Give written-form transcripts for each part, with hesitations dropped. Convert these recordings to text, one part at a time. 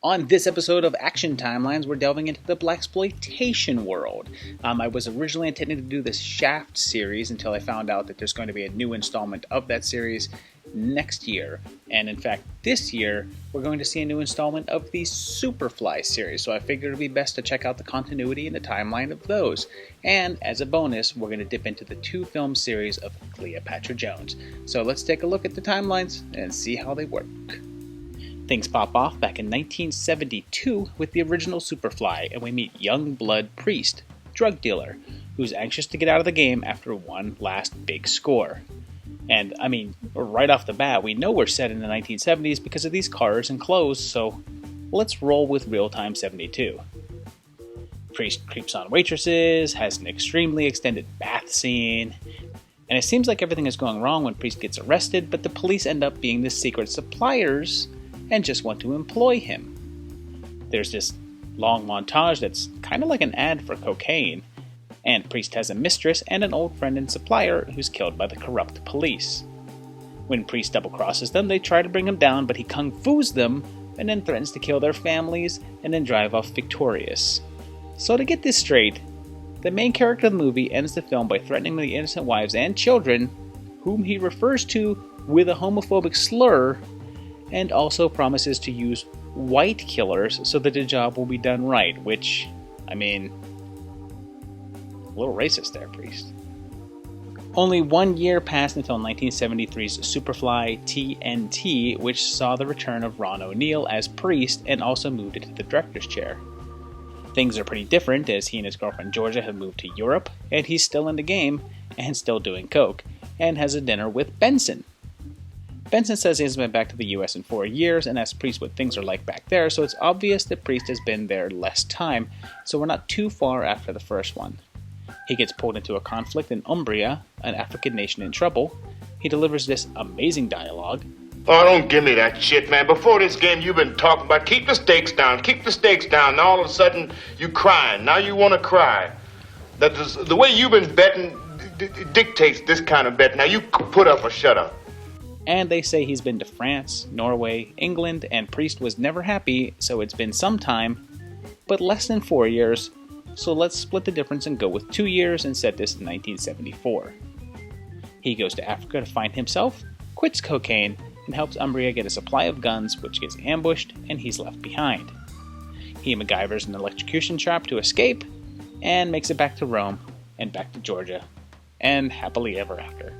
On this episode of Action Timelines, we're delving into the blaxploitation world. I was originally intending to do this Shaft series until I found out that there's going to be a new installment of that series next year. And in fact, this year, we're going to see a new installment of the Superfly series, so I figured it would be best to check out the continuity and the timeline of those. And as a bonus, we're going to dip into the 2-film series of Cleopatra Jones. So let's take a look at the timelines and see how they work. Things pop off back in 1972 with the original Superfly, and we meet young blood Priest, drug dealer, who's anxious to get out of the game after one last big score. And, right off the bat, we know we're set in the 1970s because of these cars and clothes, so let's roll with real-time 72. Priest creeps on waitresses, has an extremely extended bath scene, and it seems like everything is going wrong when Priest gets arrested, but the police end up being the secret suppliers and just want to employ him. There's this long montage that's kind of like an ad for cocaine, and Priest has a mistress and an old friend and supplier who's killed by the corrupt police. When Priest double-crosses them, they try to bring him down, but he kung-fu's them and then threatens to kill their families and then drive off victorious. So to get this straight, the main character of the movie ends the film by threatening the innocent wives and children, whom he refers to with a homophobic slur, and also promises to use white killers so that the job will be done right, which, a little racist there, Priest. Only 1 year passed until 1973's Superfly TNT, which saw the return of Ron O'Neal as Priest and also moved into the director's chair. Things are pretty different as he and his girlfriend Georgia have moved to Europe, and he's still in the game and still doing coke, and has a dinner with Benson. Benson says he hasn't been back to the US in 4 years and asks Priest what things are like back there, so it's obvious that Priest has been there less time, so we're not too far after the first one. He gets pulled into a conflict in Umbria, an African nation in trouble. He delivers this amazing dialogue. Oh, don't give me that shit, man. Before this game, you've been talking about keep the stakes down. Now all of a sudden, you crying. Now you want to cry. The way you've been betting dictates this kind of bet. Now you put up or shut up. And they say he's been to France, Norway, England, and Priest was never happy, so it's been some time, but less than 4 years, so let's split the difference and go with 2 years and set this in 1974. He goes to Africa to find himself, quits cocaine, and helps Umbria get a supply of guns, which gets ambushed, and he's left behind. He MacGyvers an electrocution trap to escape, and makes it back to Rome, and back to Georgia, and happily ever after.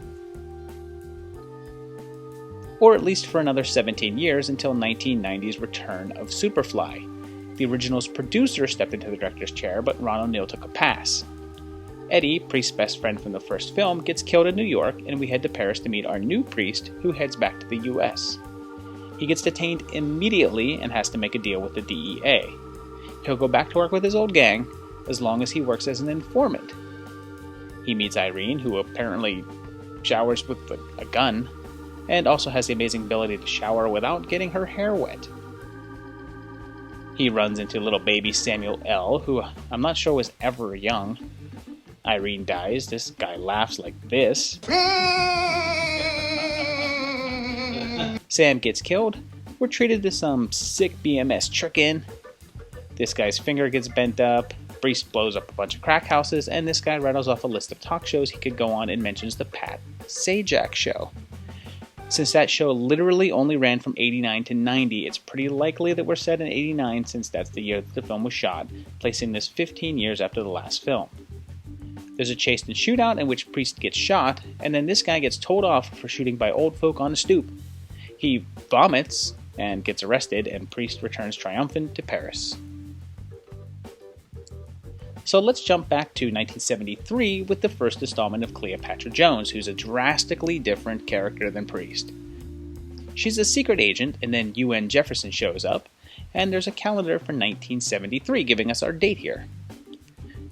Or at least for another 17 years until 1990's return of Superfly. The original's producer stepped into the director's chair, but Ron O'Neal took a pass. Eddie, Priest's best friend from the first film, gets killed in New York, and we head to Paris to meet our new Priest, who heads back to the US. He gets detained immediately and has to make a deal with the DEA. He'll go back to work with his old gang, as long as he works as an informant. He meets Irene, who apparently showers with a gun, and also has the amazing ability to shower without getting her hair wet. He runs into little baby Samuel L., who I'm not sure was ever young. Irene dies, this guy laughs like this. Sam gets killed, we're treated to some sick BMS trickin'. This guy's finger gets bent up, Priest blows up a bunch of crack houses, and this guy rattles off a list of talk shows he could go on and mentions the Pat Sajak Show. Since that show literally only ran from 89 to 90, it's pretty likely that we're set in 89 since that's the year that the film was shot, placing this 15 years after the last film. There's a chase and shootout in which Priest gets shot, and then this guy gets told off for shooting by old folk on a stoop. He vomits and gets arrested, and Priest returns triumphant to Paris. So let's jump back to 1973 with the first installment of Cleopatra Jones, who's a drastically different character than Priest. She's a secret agent, and then UN Jefferson shows up, and there's a calendar for 1973 giving us our date here.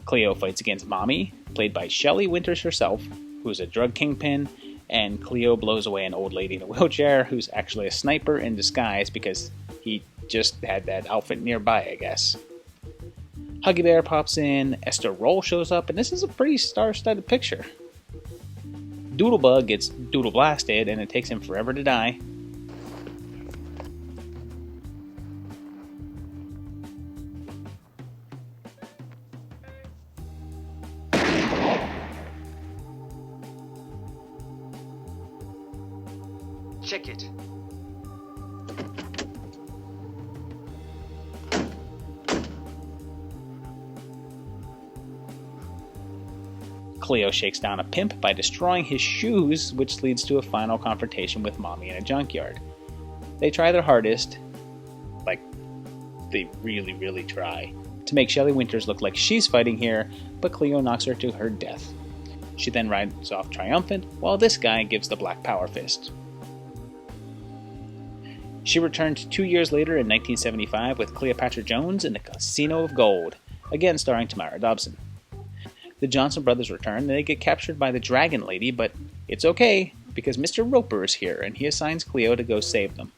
Cleo fights against Mommy, played by Shelley Winters herself, who's a drug kingpin, and Cleo blows away an old lady in a wheelchair who's actually a sniper in disguise because he just had that outfit nearby, I guess. Huggy Bear pops in, Esther Roll shows up, and this is a pretty star-studded picture. Doodlebug gets doodle blasted, and it takes him forever to die. check it. Cleo shakes down a pimp by destroying his shoes, which leads to a final confrontation with Mommy in a junkyard. They try their hardest, like they really, really try, to make Shelley Winters look like she's fighting here, but Cleo knocks her to her death. She then rides off triumphant, while this guy gives the Black Power Fist. She returned 2 years later in 1975 with Cleopatra Jones in the Casino of Gold, again starring Tamara Dobson. The Johnson brothers return and they get captured by the Dragon Lady, but it's okay because Mr. Roper is here and he assigns Cleo to go save them.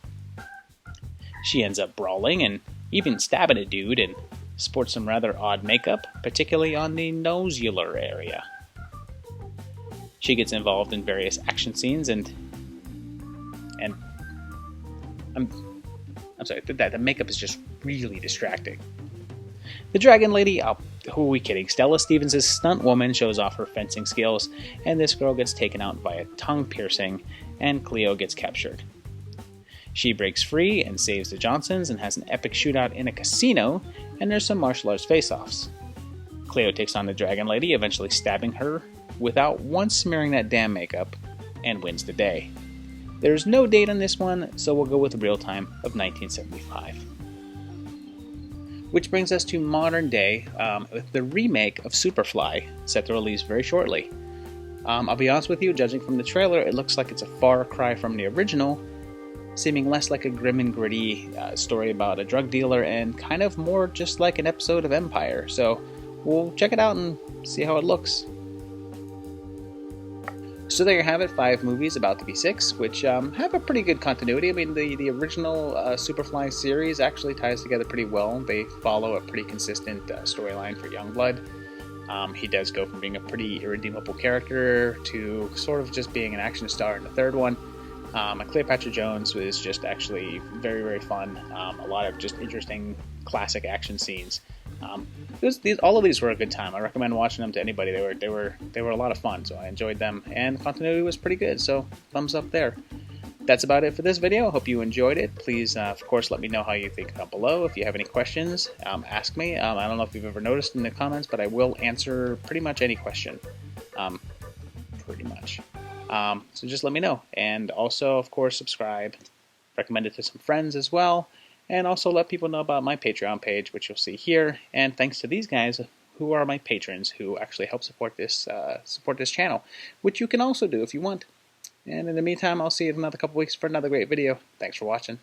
She ends up brawling and even stabbing a dude and sports some rather odd makeup, particularly on the nosular area. She gets involved in various action scenes and I'm sorry, the makeup is just really distracting. The Dragon Lady, who are we kidding? Stella Stevens' stunt woman shows off her fencing skills, and this girl gets taken out by a tongue piercing, and Cleo gets captured. She breaks free and saves the Johnsons and has an epic shootout in a casino, and there's some martial arts face-offs. Cleo takes on the Dragon Lady, eventually stabbing her without once smearing that damn makeup, and wins the day. There's no date on this one, so we'll go with the real time of 1975. Which brings us to modern day, with the remake of Superfly, set to release very shortly. I'll be honest with you, judging from the trailer, it looks like it's a far cry from the original, seeming less like a grim and gritty story about a drug dealer and kind of more just like an episode of Empire. So we'll check it out and see how it looks. So there you have it, 5 movies, about to be 6, which have a pretty good continuity. I mean, the original Superfly series actually ties together pretty well. They follow a pretty consistent storyline for Youngblood. He does go from being a pretty irredeemable character to sort of just being an action star in the third one. Cleopatra Jones was just actually very, very fun. A lot of just interesting classic action scenes. All of these were a good time. I recommend watching them to anybody. They were a lot of fun, so I enjoyed them, and continuity was pretty good. So thumbs up there. That's about it for this video. Hope you enjoyed it. Please, of course, let me know how you think down below. If you have any questions, ask me. I don't know if you've ever noticed in the comments, but I will answer pretty much any question. Pretty much. So just let me know. And also, of course, subscribe. Recommend it to some friends as well. And also let people know about my Patreon page, which you'll see here. And thanks to these guys who are my patrons who actually help support this channel, which you can also do if you want. And in the meantime, I'll see you in another couple weeks for another great video. Thanks for watching.